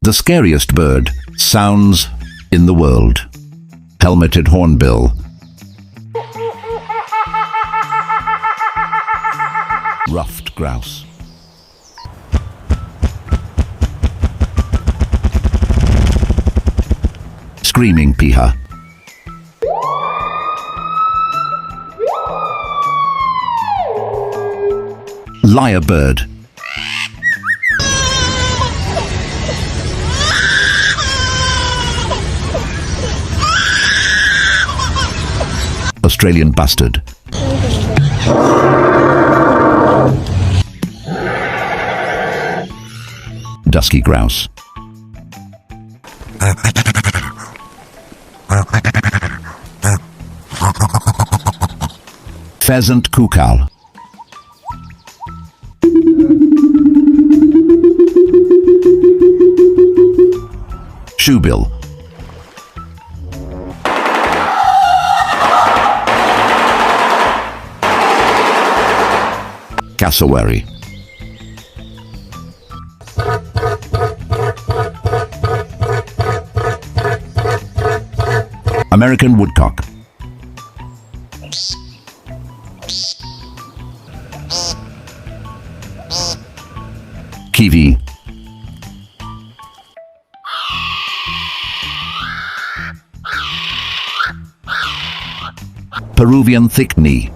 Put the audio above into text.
The scariest bird sounds in the world. Helmeted hornbill. Ruffed grouse. Screaming piha. Lyrebird. Australian bustard. Dusky grouse. Pheasant cuckoo. Shoebill. Cassowary. American woodcock. Kiwi. Peruvian thick knee.